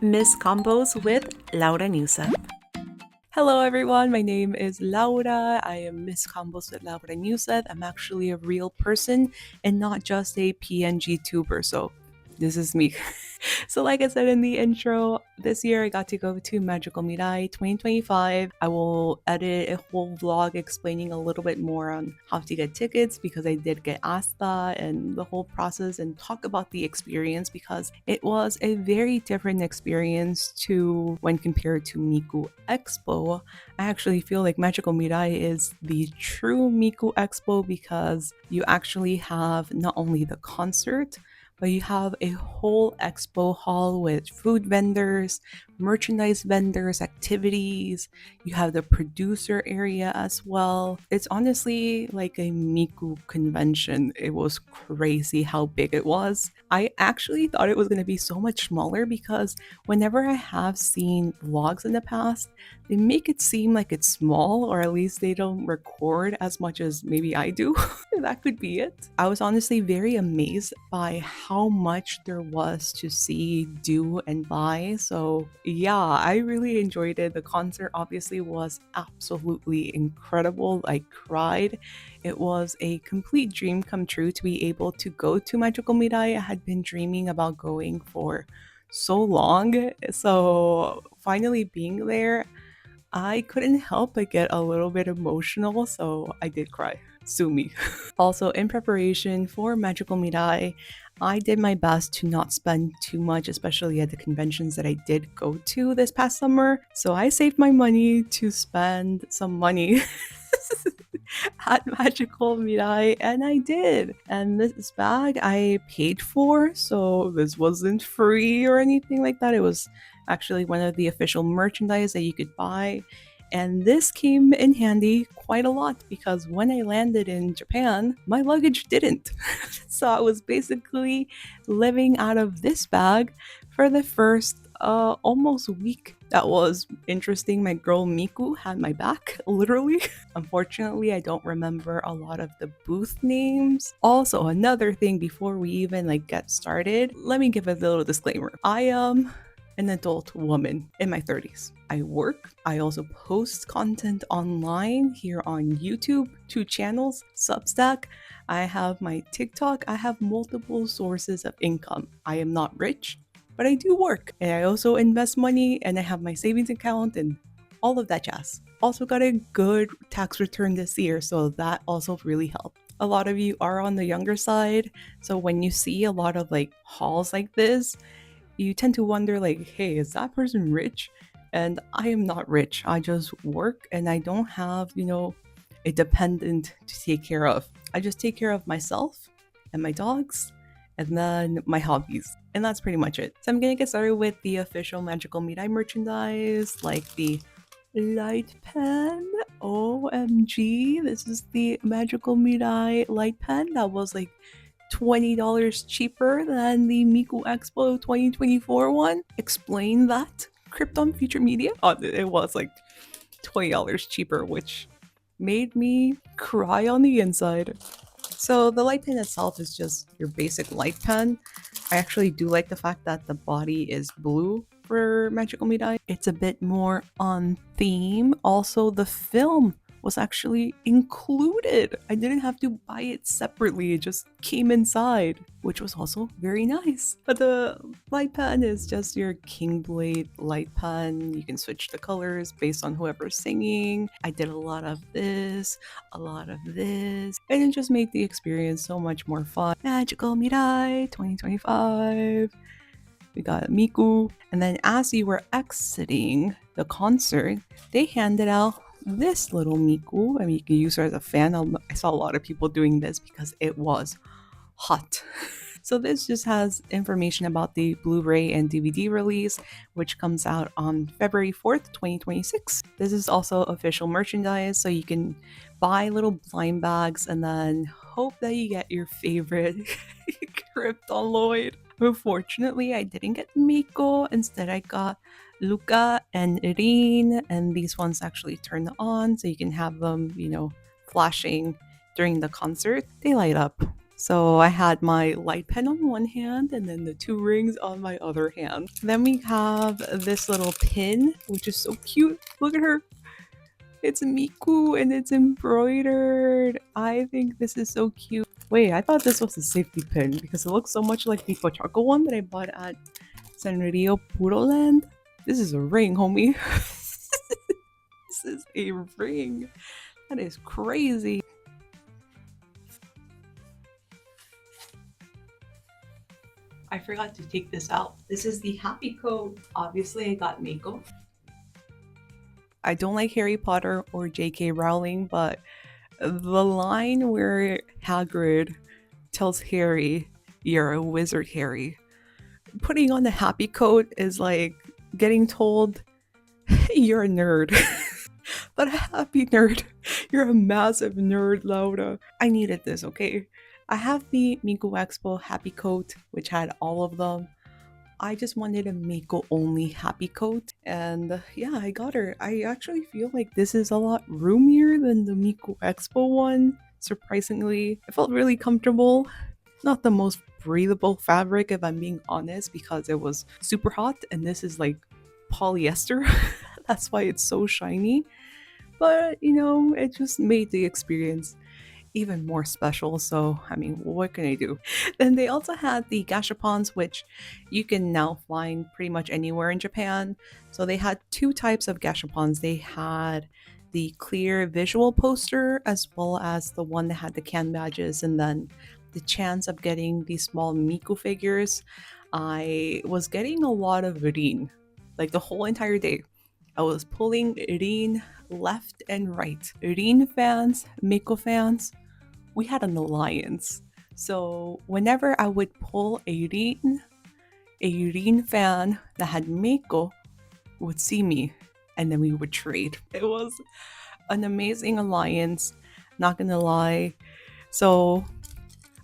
Miss Combos with Laura Newseth. Hello everyone, my name is Laura. I am Miss Combos with Laura Newseth. I'm actually a real person and not just a PNG tuber, so this is me. So like I said in the intro, this year I got to go to Magical Mirai 2025. I will edit a whole vlog explaining a little bit more on how to get tickets because I did get asked that and the whole process, and talk about the experience because it was a very different experience to when compared to Miku Expo. I actually feel like Magical Mirai is the true Miku Expo because you actually have not only the concert, but you have a whole expo hall with food vendors, merchandise vendors, activities. You have the producer area as well. It's honestly like a Miku convention. It was crazy how big it was. I actually thought it was going to be so much smaller because whenever I have seen vlogs in the past, they make it seem like it's small, or at least they don't record as much as maybe I do. That could be it. I was honestly very amazed by how much there was to see, do, and buy. So yeah, I really enjoyed it. The concert obviously was absolutely incredible. I cried. It was a complete dream come true to be able to go to Magical Mirai. I had been dreaming about going for so long. So finally being there, I couldn't help but get a little bit emotional, so I did cry. Sue me. Also, in preparation for Magical Mirai, I did my best to not spend too much, especially at the conventions that I did go to this past summer. So I saved my money to spend some money at Magical Mirai, and I did. And this bag I paid for, so this wasn't free or anything like that. It was actually one of the official merchandise that you could buy. And this came in handy quite a lot because when I landed in Japan, my luggage didn't. So I was basically living out of this bag for the first almost week. That was interesting. My girl Miku had my back, literally. Unfortunately, I don't remember a lot of the booth names. Also, another thing before we even get started, let me give a little disclaimer. I am an adult woman in my 30s. I work. I also post content online here on YouTube, 2 channels, Substack. I have my TikTok. I have multiple sources of income. I am not rich, but I do work. And I also invest money, and I have my savings account and all of that jazz. Also got a good tax return this year, so that also really helped. A lot of you are on the younger side, so when you see a lot of hauls like this, you tend to wonder hey, is that person rich? And I am not rich. I just work and I don't have, a dependent to take care of. I just take care of myself and my dogs and then my hobbies. And that's pretty much it. So I'm gonna get started with the official Magical Mirai merchandise, like the light pen. OMG, this is the Magical Mirai light pen that was $20 cheaper than the Miku Expo 2024 one. Explain that. Crypton Future Media. Oh, it was $20 cheaper, which made me cry on the inside. So the light pen itself is just your basic light pen. I actually do like the fact that the body is blue for Magical Mirai. It's a bit more on theme. Also, the film was actually included. I didn't have to buy it separately. It just came inside, which was also very nice. But the light pen is just your King Blade light pen. You can switch the colors based on whoever's singing. I did a lot of this, a lot of this, and it just made the experience so much more fun. Magical Mirai 2025. We got Miku. And then as you were exiting the concert, they handed out this little Miku. I mean, you can use her as a fan. I saw a lot of people doing this because it was hot. So this just has information about the Blu-ray and DVD release, which comes out on February 4th, 2026. This is also official merchandise, so you can buy little blind bags and then hope that you get your favorite Cryptoloid. Unfortunately, I didn't get Miko. Instead, I got Luca and Irene, and these ones actually turn on, so you can have them, flashing during the concert. They light up. So I had my light pen on one hand and then the 2 rings on my other hand. Then we have this little pin, which is so cute. Look at her. It's Miku and it's embroidered. I think this is so cute. Wait, I thought this was a safety pin because it looks so much like the Pochaco one that I bought at Sanrio Puro Land. This is a ring, homie. This is a ring. That is crazy. I forgot to take this out. This is the Happy Coat. Obviously, I got Mako. I don't like Harry Potter or J.K. Rowling, but the line where Hagrid tells Harry, "You're a wizard, Harry," putting on the Happy Coat is like getting told, "You're a nerd." But a happy nerd. You're a massive nerd, Laura. I needed this, okay? I have the Miko Expo Happy Coat, which had all of them. I just wanted a Miko only Happy Coat, and yeah, I got her. I actually feel like this is a lot roomier than the Miko Expo one, surprisingly. It felt really comfortable. Not the most breathable fabric, if I'm being honest, because it was super hot, and this is like polyester. That's why it's so shiny. But, you know, it just made the experience even more special. So, I mean, what can I do? Then they also had the gashapons, which you can now find pretty much anywhere in Japan. So they had 2 types of gashapons. They had the clear visual poster as well as the one that had the can badges, and then the chance of getting these small Miku figures. I was getting a lot of Rin, like the whole entire day. I was pulling Rin left and right. Rin fans, Miko fans, we had an alliance. So whenever I would pull a Rin fan that had Miko would see me, and then we would trade. It was an amazing alliance, not gonna lie. So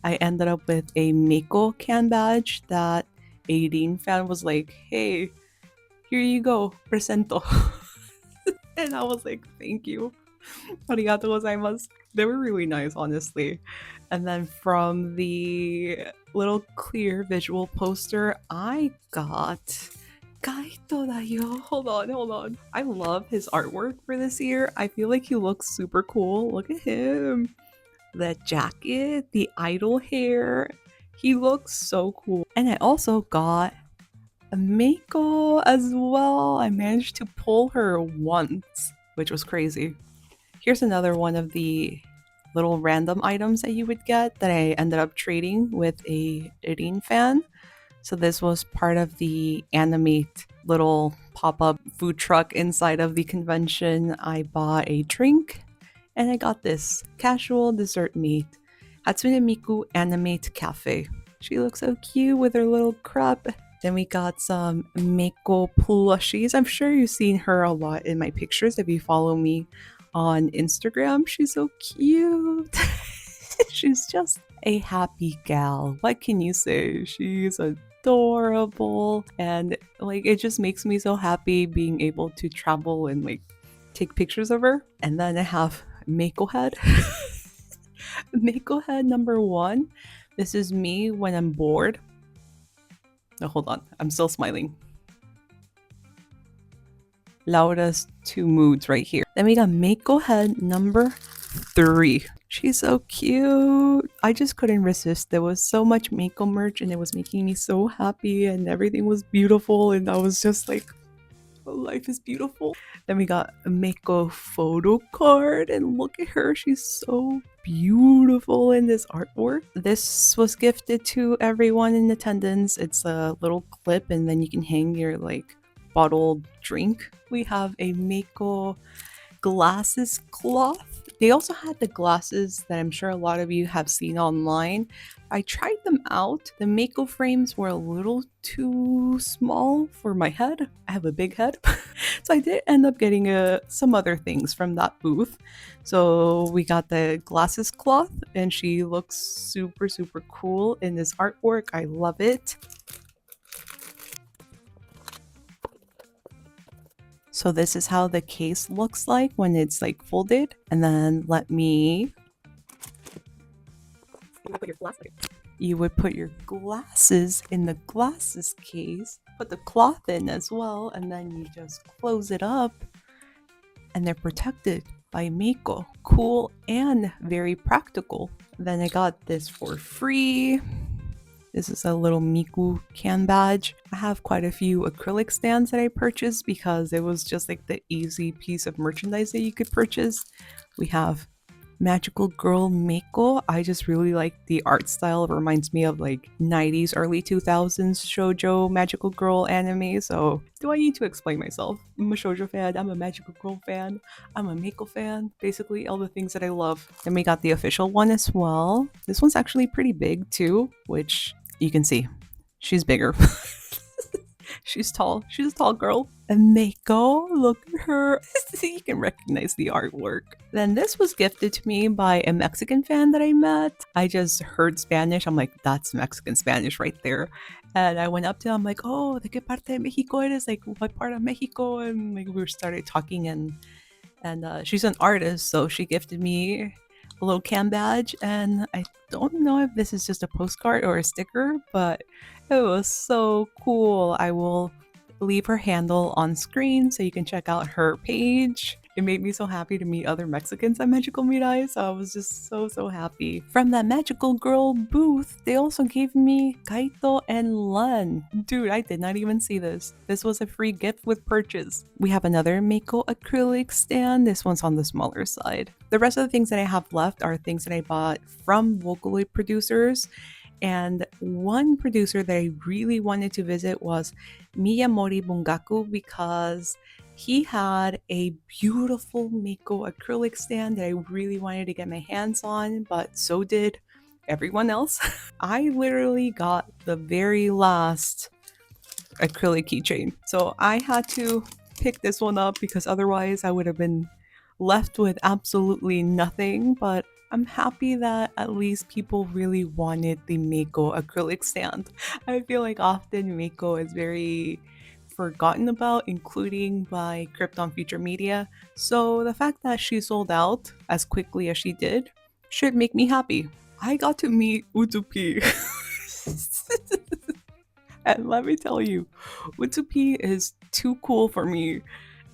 I ended up with a Miko can badge that a Rin fan was like, "Hey, here you go, presento." And I was like, "Thank you. Arigato gozaimasu." They were really nice, honestly. And then from the little clear visual poster, I got Kaito da yo. Hold on. I love his artwork for this year. I feel like he looks super cool. Look at him. The jacket, the idol hair. He looks so cool. And I also got a Mako as well. I managed to pull her once, which was crazy. Here's another one of the little random items that you would get that I ended up trading with a Rin fan. So this was part of the Animate little pop-up food truck inside of the convention. I bought a drink and I got this casual dessert meat, Hatsune Miku Animate Cafe. She looks so cute with her little crab. Then we got some Mako plushies. I'm sure you've seen her a lot in my pictures if you follow me on Instagram. She's so cute. She's just a happy gal. What can you say? She's adorable, and like it just makes me so happy being able to travel and like take pictures of her. And then I have Mako head. Mako head number 1. This is me when I'm bored. No, hold on. I'm still smiling. Laura's 2 moods right here. Then we got Mako head number 3. She's so cute. I just couldn't resist. There was so much Mako merch and it was making me so happy and everything was beautiful, and I was just like, life is beautiful. Then we got a Mako photo card, and look at her. She's so beautiful in this artwork. This was gifted to everyone in attendance. It's a little clip and then you can hang your like bottled drink. We have a Mako glasses cloth. They also had the glasses that I'm sure a lot of you have seen online. I tried them out. The Mako frames were a little too small for my head. I have a big head. So I did end up getting some other things from that booth. So we got the glasses cloth and she looks super, super cool in this artwork. I love it. So this is how the case looks like when it's like folded. And then let me You would put your glasses in the glasses case, put the cloth in as well, and then you just close it up, and they're protected by Miko. Cool and very practical. Then I got this for free. This is a little Miku can badge. I have quite a few acrylic stands that I purchased because it was just like the easy piece of merchandise that you could purchase. We have Magical Girl Mako. I just really like the art style. It reminds me of like 90s, early 2000s shoujo magical girl anime. So do I need to explain myself? I'm a shoujo fan, I'm a magical girl fan, I'm a Mako fan. Basically all the things that I love. Then we got the official one as well. This one's actually pretty big too, which you can see. She's bigger. She's tall. She's a tall girl. And Mako, look at her. You can recognize the artwork. Then this was gifted to me by a Mexican fan that I met. I just heard Spanish. I'm like, that's Mexican Spanish right there. And I went up to him, I'm like, oh, ¿de qué parte de Mexico eres? Like, what part of Mexico? And like, we started talking, and she's an artist, so she gifted me a little can badge. And I don't know if this is just a postcard or a sticker, but it was so cool. I will leave her handle on screen so you can check out her page. It made me so happy to meet other Mexicans at Magical Mirai, so I was just so happy. From that Magical Girl booth, they also gave me Kaito and Lun. Dude, I did not even see this. This was a free gift with purchase. We have another Mako acrylic stand. This one's on the smaller side. The rest of the things that I have left are things that I bought from Vocaloid producers. And one producer that I really wanted to visit was Miyamori Bungaku, because he had a beautiful Mako acrylic stand that I really wanted to get my hands on, but so did everyone else. I literally got the very last acrylic keychain. So I had to pick this one up because otherwise I would have been left with absolutely nothing. But I'm happy that at least people really wanted the Mako acrylic stand. I feel like often Mako is very forgotten about, including by Crypton Future Media. So the fact that she sold out as quickly as she did should make me happy. I got to meet Voca-P. And let me tell you, Voca-P is too cool for me.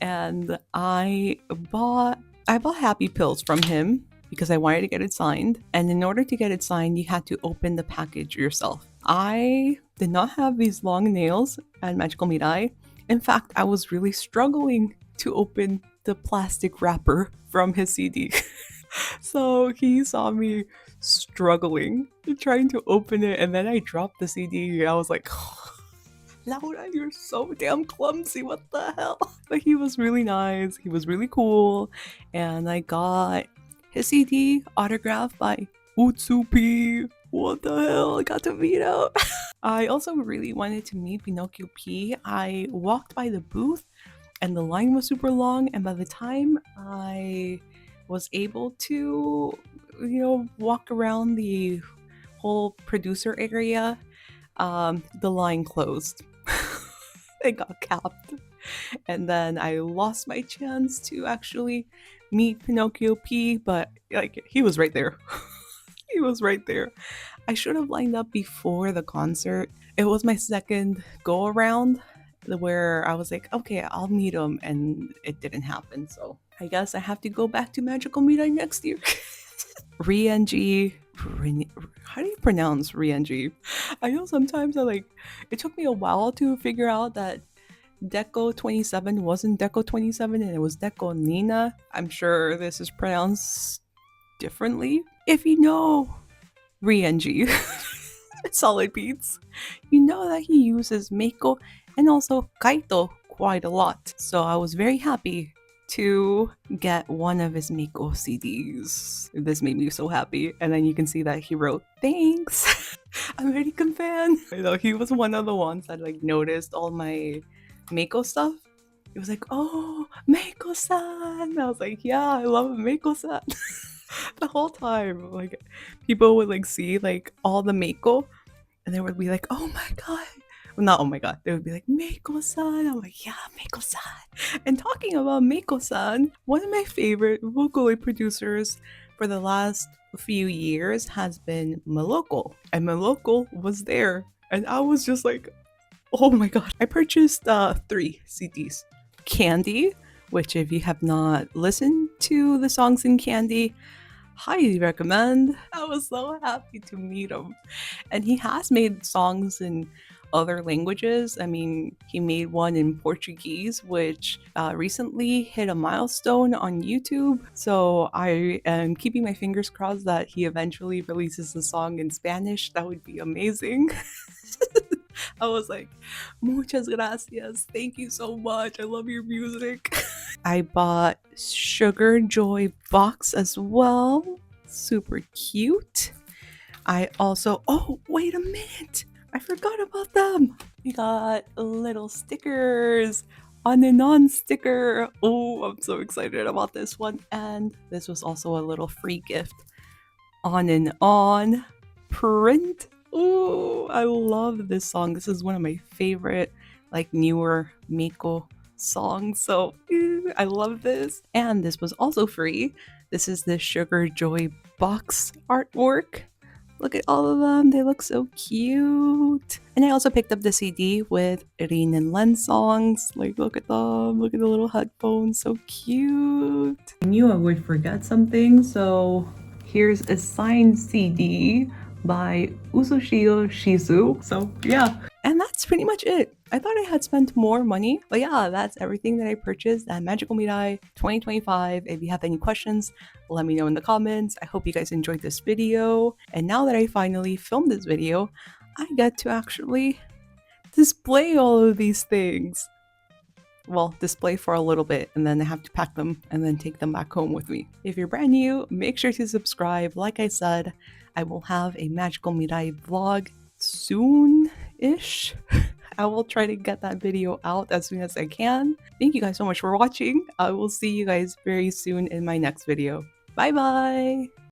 And I bought Happy Pills from him because I wanted to get it signed. And in order to get it signed, you had to open the package yourself. I did not have these long nails at Magical Mirai. In fact, I was really struggling to open the plastic wrapper from his CD. So he saw me struggling, trying to open it, and then I dropped the CD. I was like, Laura, you're so damn clumsy, what the hell? But he was really nice, he was really cool, and I got his CD autographed by Voca-P. What the hell? I got to meet him. I also really wanted to meet Pinocchio P. I walked by the booth and the line was super long, and by the time I was able to, walk around the whole producer area, the line closed. It got capped. And then I lost my chance to actually meet Pinocchio P, but he was right there. He was right there. I should have lined up before the concert. It was my second go around where I was like, okay, I'll meet him, and it didn't happen. So I guess I have to go back to Magical Mirai next year. Rienji. How do you pronounce Rienji? I know sometimes it took me a while to figure out that Deco 27 wasn't Deco 27 and it was Deco Nina. I'm sure this is pronounced differently. If you know Rienji, Solid Beats, you know that he uses Mako and also Kaito quite a lot. So I was very happy to get one of his Mako CDs. This made me so happy. And then you can see that he wrote, "Thanks, American fan." I know he was one of the ones that noticed all my Mako stuff. He was like, "Oh, Mako-san." I was like, "Yeah, I love Mako-san." The whole time, people would see all the Mako, and they would be like, "Oh my god." Well, not oh my god. They would be like, "Mako-san." I'm like, "Yeah, Mako-san." And talking about Mako-san, one of my favorite Vocaloid producers for the last few years has been Maloko, and Maloko was there, and I was just like, oh my god. I purchased 3 CDs. Candy, which if you have not listened to the songs in Candy, highly recommend. I was so happy to meet him. And he has made songs in other languages. I mean, he made one in Portuguese, which recently hit a milestone on YouTube. So I am keeping my fingers crossed that he eventually releases a song in Spanish. That would be amazing. I was like, muchas gracias. Thank you so much. I love your music. I bought Sugar Joy box as well. Super cute. I also, oh, wait a minute. I forgot about them. We got little stickers. On and on sticker. Oh, I'm so excited about this one. And this was also a little free gift. On and on print. Oh, I love this song. This is one of my favorite, like, newer Miko songs. So I love this. And this was also free. This is the Sugar Joy box artwork. Look at all of them. They look so cute. And I also picked up the CD with Rin and Len songs. Like, look at them. Look at the little headphones. So cute. I knew I would forget something. So here's a signed CD by Usoshio Shizu. So yeah, and that's pretty much it. I thought I had spent more money, but yeah, that's everything that I purchased at Magical Mirai 2025. If you have any questions, let me know in the comments. I hope you guys enjoyed this video. And now that I finally filmed this video, I get to actually display all of these things. Well, display for a little bit, and then I have to pack them and then take them back home with me. If you're brand new, make sure to subscribe. Like I said, I will have a Magical Mirai vlog soon-ish. I will try to get that video out as soon as I can. Thank you guys so much for watching. I will see you guys very soon in my next video. Bye bye!